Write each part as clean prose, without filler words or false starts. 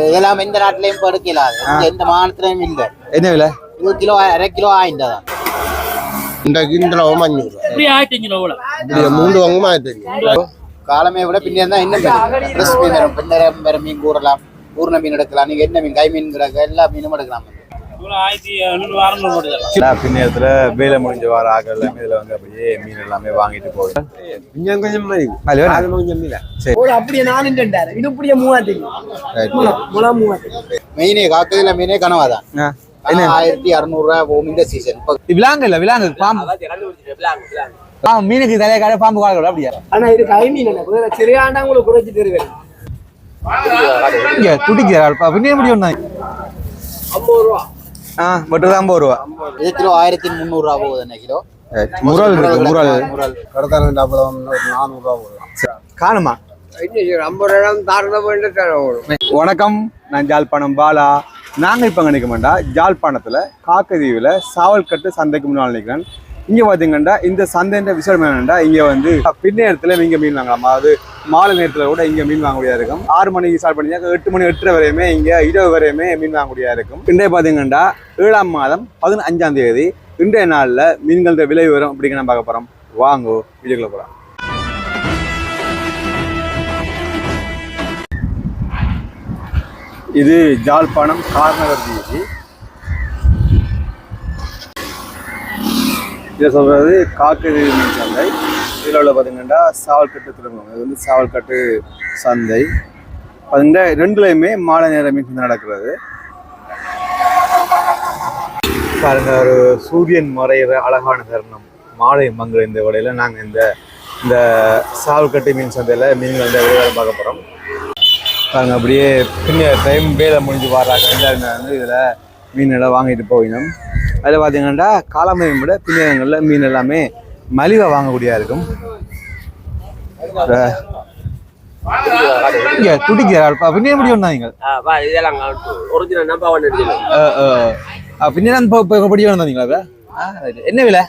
இதெல்லாம் இந்த நாட்டிலையும் படுக்கலாது எந்த மாநிலத்திலையும் இல்லை. என்ன விலை? இது கிலோ 1/2 கிலோ 1000 தான். இந்த கிலோ 500 மூன்று வாங்குமா 1500. காலமே விட பின்னர் தான் இன்னும் ஃப்ரெஷ் மீன் வரும். பின்னர் வேற மீன் கூறலாம், ஊர்ன மீன் எடுக்கலாம். நீங்க என்ன மீன், கை மீன் எல்லா மீனும் எடுக்கலாம். பின்னத்துல வேலை முடிஞ்ச வார ஆக்கள் எல்லாமே இதுல வந்து அப்படியே மீன் எல்லாமே வாங்கிட்டு போகுது. அப்படியே நான் இது இப்படியே 3000 மீனே காக்குதுல மீனே கனவாதான். 1600 ரூபாய் இந்த சீசன். விலாங்கு இல்ல, விலாங்கு பாம்பு மீனுக்கு தலைய காட பாம்பு கால அப்படியா? ஆனா இது கை மீன் சரியாண்டா உங்களுக்கு குறைச்சி தருவேன். துடிக்கிறாள் பின்னே முடியும் 50 ரூபா. மட்டும் 50 ரூபா. இது கிலோ 1300 ரூபா போகுது. என்ன கிலோ முரல் இருக்கு, முரல் கடத்தான 400 ரூபா போடலாம். காணுமா? 50 ரூபா தாரத போயிட்டு. வணக்கம், நான் ஜாழ்ப்பாணம் பாலா. நாங்கள் இப்போ நினைக்க மாட்டோம், ஜாழ்ப்பாணத்தில் காக்கதீவில் சாவல்கட்டு சந்தைக்கு முன்னால் நினைக்கிறேன். இங்கே பார்த்தீங்கன்னா இந்த சந்தைன்ற விஷயம் என்னென்னா, இங்கே வந்து பின்னேரத்தில் இங்கே மீன் வாங்கலாம். அதாவது மாலை நேரத்தில் கூட இங்கே மீன் வாங்க முடியாது இருக்கும். 6 மணிக்கு ஸ்டார்ட் பண்ணி 8 மணி 8:30 வரையுமே இங்கே இரவு வரையுமே மீன் வாங்க முடியாது இருக்கும். இன்றைய பார்த்தீங்கன்னா 7ஆம் மாதம் 15ஆம் தேதி இன்றைய நாளில் மீன்களோட விலை வரும் அப்படிங்கிற நம்ம பார்க்க போகிறோம். வாங்கோ வீடியோக்குள்ள போகலாம். இது ஜாழ்ப்பாணம் கார்நகர் வீதி. இதை சொல்றது காக்கதீவு மீன் சந்தை. இதில் உள்ள பார்த்தீங்கன்னா சாவல்கட்டு திரும்பும். இது வந்து சாவல்கட்டு சந்தை. பார்த்தீங்கன்னா ரெண்டுலையுமே மாலை நேர மீன் சந்தை நடக்கிறது. பாருங்க, ஒரு சூரியன் மறைகிற அழகான தருணம். மாலை மங்குற இந்த வடையில் நாங்கள் இந்த சாவல்கட்டு மீன் சந்தையில் மீன்கள் வியாபாரம் பார்க்க போகிறோம். பாருங்க, அப்படியே பின்ன டைம் வேலை முடிஞ்சு வர்றாங்க வந்து இதில் மீன் எல்லாம் வாங்கிட்டு போயிடும். அதில் பார்த்தீங்கன்னா காலமையும் விட பின்னங்களில் மீன் எல்லாமே மலிவாக வாங்கக்கூடியதாக இருக்கும். இங்கே துடிக்கிறாள் பின்னே முடியும் தான் நீங்கள் பின்ன படி வந்தீங்களா? என்ன விலை?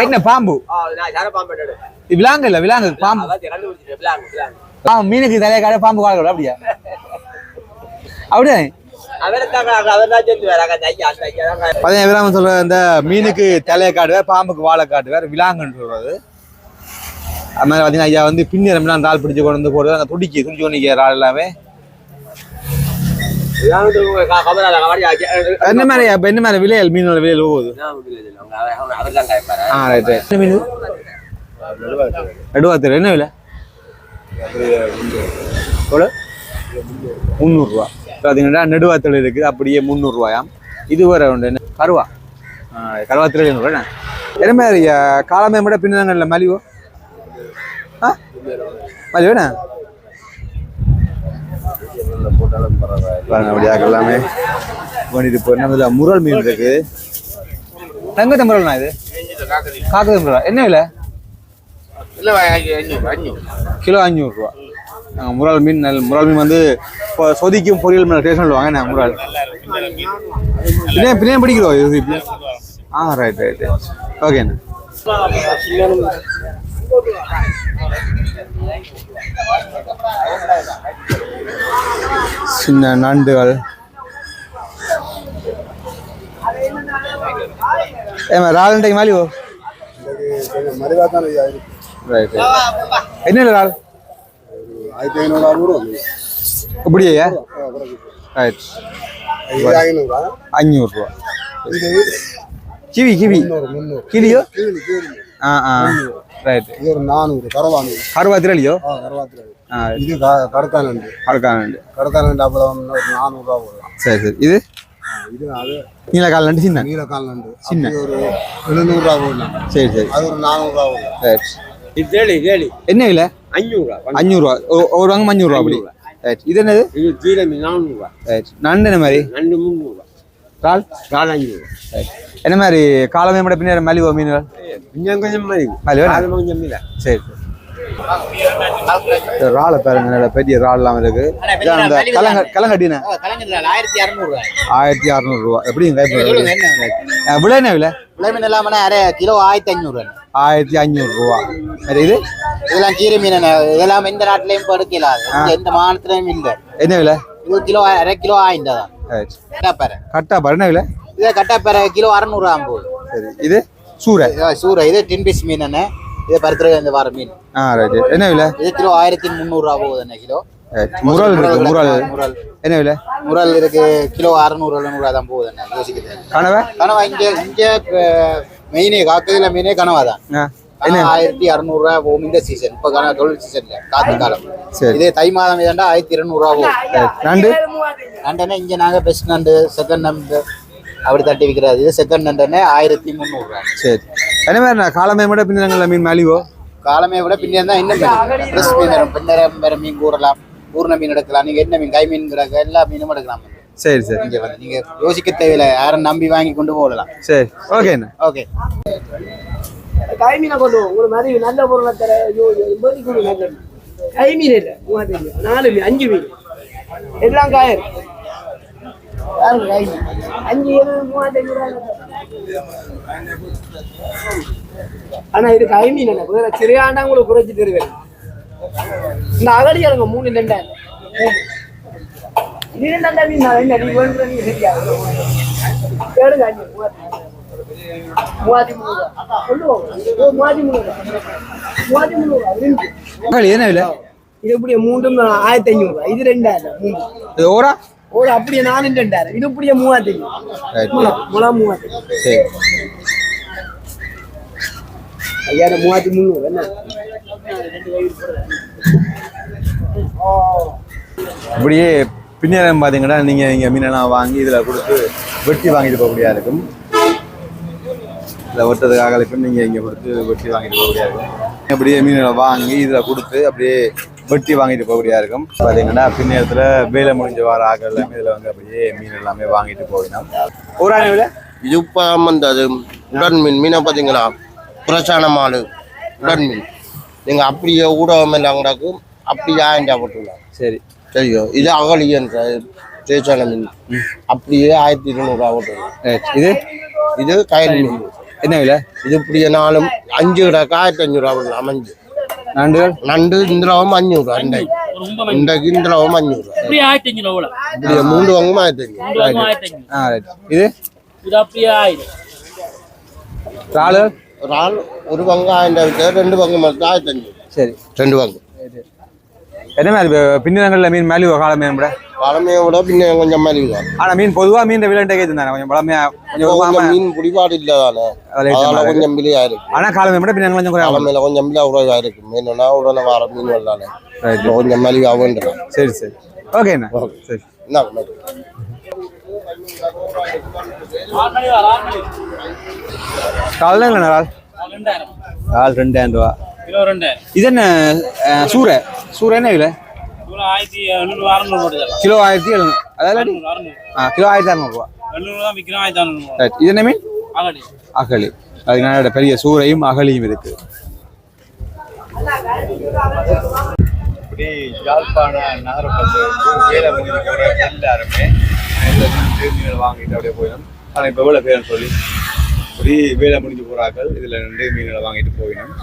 என்ன பாம்பு? விலாங்கு இல்ல, விலாங்கு பாம்பு. மீனுக்கு தலைய காட பாம்பு கால அப்படியா? அப்படியே சொல்ற இந்த மீனுக்கு தலைய காடுவேர், பாம்புக்கு வாழை காட்டுவேர், விலாங்குன்னு சொல்றது. அது மாதிரி பாத்தீங்கன்னா ஐயா வந்து பின்னிரம் ரால் பிடிச்சு கொண்டு வந்து போடுறது. அந்த துடிச்சு கொண்டு ரால் எல்லாமே என்ன மாதிரி என்ன மாதிரி விலையல் மீனோட விலையில் போகுது? நடுவாத்திர என்ன விலை? 300 ரூபா. பார்த்தீங்கன்னா நெடுவாத்திர இருக்குது, அப்படியே 300 ரூபாயாம். இது வேற உண்டு. என்ன கருவா? கருவாத்திர என்ன என்ன மாதிரி காலமே விட பின்னங்கள்ல மலிவோ? மலிவேண்ணா அப்படியாக எல்லாமே பண்ணிட்டு போய் முரல் மீன் இருக்கு. தங்கத்த முரல்னா இது காக்கத முரல் என்ன விலை? கிலோ 500 ரூபா. முரல் மீன் முரல் மீன் வந்து சொதிக்கும் பொரியல் டேஸ்ட் சொல்லுவாங்க. என்ன முரல் பின்னே பிடிக்கிறோம் இது? ரைட் ரைட் ஓகேண்ணா. சின்ன நண்டுகள் ரால் மாலி என்ன ரால்? 1500 இப்படியா? ரைட் 500 ரூபா. கிவி கிவி கிளியோ? ரைட். இது ஒரு 400 கருவாத்திரலியோ? இது கடத்தானண்டு. அப்புறம் 400 ரூபா போடலாம். சரி சரி. இது நீலக்கால் நண்டு சின்ன நீலக்கால் நண்டு சின்ன ஒரு 700 ரூபா போடலாம். சரி சரி. அது ஒரு 400 ரூபா போடலாம். ரைட். இது என்ன விலை? 500 ரூபா. 500 ரூபா ஒரு வாங்க 500 ரூபா அப்படி. ரைட். இது என்னது? இது ஜீரமி 400 ரூபா. ரைட். நண்டு என்ன மாதிரி? நண்டு 300 ரூபா. ரால் 500 ரூபா. ரைட். என்ன மாதிரி காலமே விட பின்னர் மலிவோ மீன்கள்? கொஞ்சம் மலிவா கொஞ்சம் இல்லை. சரி ராலை பாருங்க, நல்ல பெரிய ரால்லாம் இருக்கு. கலங்கட்டின 1600 ரூபா. எப்படிங்க விலை? என்ன விலை? விலை இல்லாம கிலோ 1500 ரூபாய். 1500 ரூபா. சரி, இது இதெல்லாம் கீரை மீன் இதெல்லாம் எந்த நாட்டிலையும் இப்போ எடுக்கலாம். எந்த மாநிலத்திலையும் இல்லை. என்ன விலை? இது கிலோ 1/2 கிலோ 1000 தான். கட்டாப்பறை கட்டாப்பறை என்ன விலை? இது கட்டாப்பறை கிலோ 600 போகுது. சரி, இது சூரை சூரை இது டின் பீஸ் மீன் என்ன இது பருத்துறது இந்த வார மீன். ரைட். என்ன விலை? இது கிலோ 1300 போகுது என்ன கிலோ. முரல் இருக்கு. முரல் என்ன விலை? முரல் இருக்கு கிலோ 600 தான் போகுது என்ன யோசிக்கிறது. கனவா? கனவா இங்க மெயினே காக்கதில மீனே கனவா தான். 1600 போகும் இந்த சீசன். இப்ப தொழில் சீசன்ல காத்து காலம். இதே தை மாதம் இதண்டா 1200 போகும். நண்டு நண்டனே இங்க நாங்க பெஸ்ட் நண்டு செகண்ட் நண்டு அப்படி தட்டி விற்கிறாரு. இது செகண்ட் நண்டனே 1300. சரி, என்ன மாதிரி காலமே விட பின்னங்கள மீன் மேலிவோ? காலமே விட பின்னே தான் இன்னும் ஃப்ரெஷ் மீன் வரும். பின்னரம் வேற மீன் கூறலாம், பூர்ண மீன் எடுக்கலாம். நீங்க என்ன மீன் கை மீன் எல்லா மீனும் எடுக்கலாம். சரி சரி, இங்க வந்து நீங்க யோசிக்க தேவையில்லை, யாரும் நம்பி வாங்கி கொண்டு போகலாம். சரி, ஓகேண்ணா. ஓகே, கை மீனை கொண்டு உங்களுக்கு மாதிரி நல்ல பொருளை தர நல்ல கை மீன் இல்லை 4 மீன் 5 மீன் எல்லாம் காயர் கை மீன் 5 3500. ஆனா இது கை மீன் என்ன சிறையாண்டா உங்களுக்கு குறைச்சி தருவேன். இந்த அகடி இறங்க 3 2 இது 2 மீன் என்ன நீ வேணுற நீ சரியா கேளுங்க 3300 என்ன விலை? இது இப்படியே 1500. இது 2000 ஓரா ஒரு அப்படியே 4 2000. இது இப்படியே 3500 முளா 3000. சரி, 3300 என்ன இப்படியே பின்னேரம் பார்த்தீங்கன்னா நீங்கள் மீனெல்லாம் வாங்கி இதில் கொடுத்து வெட்டி வாங்கிட்டு போகக்கூடியதாக இருக்கும். இதில் வெட்டுறதுக்காக இருக்கும் நீங்கள் இங்கே கொடுத்து வெட்டி வாங்கிட்டு போகக்கூடியதாக இருக்கும். அப்படியே மீனை வாங்கி இதில் கொடுத்து அப்படியே வெட்டி வாங்கிட்டு போகக்கூடியதாக இருக்கும். பார்த்தீங்கன்னா பின்னேரத்தில் வேலை முடிஞ்ச வார ஆக்கள் எல்லாமே இதில் வந்து அப்படியே மீன் எல்லாமே வாங்கிட்டு போகணும். ஒரு ஆணை விட இது இப்போ அது உடன் மீன் மீனை பார்த்தீங்களா, புரட்சான மாடு உடன் மீன். நீங்கள் அப்படியே ஊடகம் எல்லாம் கூடாக்கும் அப்படியே 1000 போட்டுக்கலாம். சரி சரியோ, இது அகலியன் தேய்ச்சான மீன் அப்படியே 1200 போட்டுக்கலாம். இது இது கயல் மீன் என்ன விலை? இது இப்படியே 4 5 கிடக்கு 1500 போடலாம். அமைஞ்சு நண்டுகள் நண்டு இந்திராவும் 500 இன்றைக்கு இந்திராவும் 500 இப்படியே 3 வாங்கும் 1500. இது இறால் இறால் ஒரு பங்கு 1000, 2 பங்கு மட்டும் 1500. சரி, 2 பங்கு. என்ன மாதிரி பின்னங்களில் மீன் மேலே காலமே விட பழமையை விட பின்ன கொஞ்சம் மாதிரி தான். ஆனால் மீன் பொதுவாக மீன் விலைண்டே தானே கொஞ்சம் பழமையா கொஞ்சம் மீன் பிடிபாடு இல்லை தானே, அதனால கொஞ்சம் விலையா இருக்கு. ஆனால் காலமே விட பின்ன கொஞ்சம் காலமையில கொஞ்சம் விலை உடனே இருக்கு. மீனுனா உடனே வர மீன் வரலானே கொஞ்சம் மலிவாகுன்றான். சரி சரி, ஓகேண்ணா. சரி, என்ன காலையில் இல்லைண்ணா இறால் 2000 ரூபா. இது என்ன சூரை? சூரை என்ன விலை? கிலோ 1700. அதாவது கிலோ 1600 ரூபா. இது என்ன மீன்? அகழி. அதனால பெரிய சூரையும் அகழியும் இருக்கு. இப்படி யாழ்ப்பாண நகரப்பட்டு எல்லாருமே வாங்கிட்டு அப்படியே போயிடும். ஆனால் இப்போ எவ்வளோ பேருன்னு சொல்லி இப்படி வேலை முடிஞ்சு போறாக்கள் இதில் 2 மீன்களை வாங்கிட்டு போயிடும்.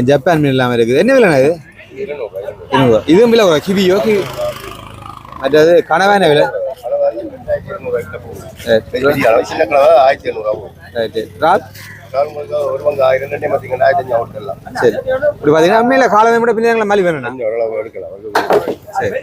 ஜப்பான் மீன் இல்லாமல் இருக்குது. என்ன விலைண்ணா இது? 200. இதுவும் விலை கிவியோ மற்றது கனவா என்ன விலை? சரி, இப்படி பார்த்தீங்கன்னா உண்மையில காலமே கூட பின்னாடி மாதிரி வேணும். சரி,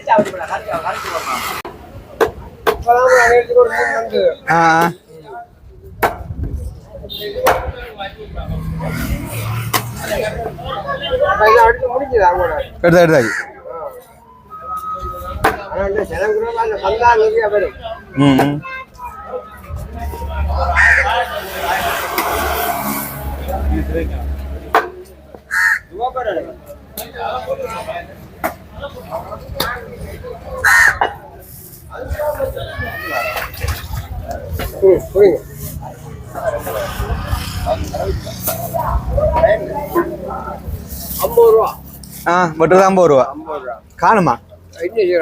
எடுத்தாச்சு. வெட்டுறது 50 ரூபா. காணுமா?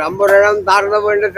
ஐம்பது இடம் தாரத வேண்டிய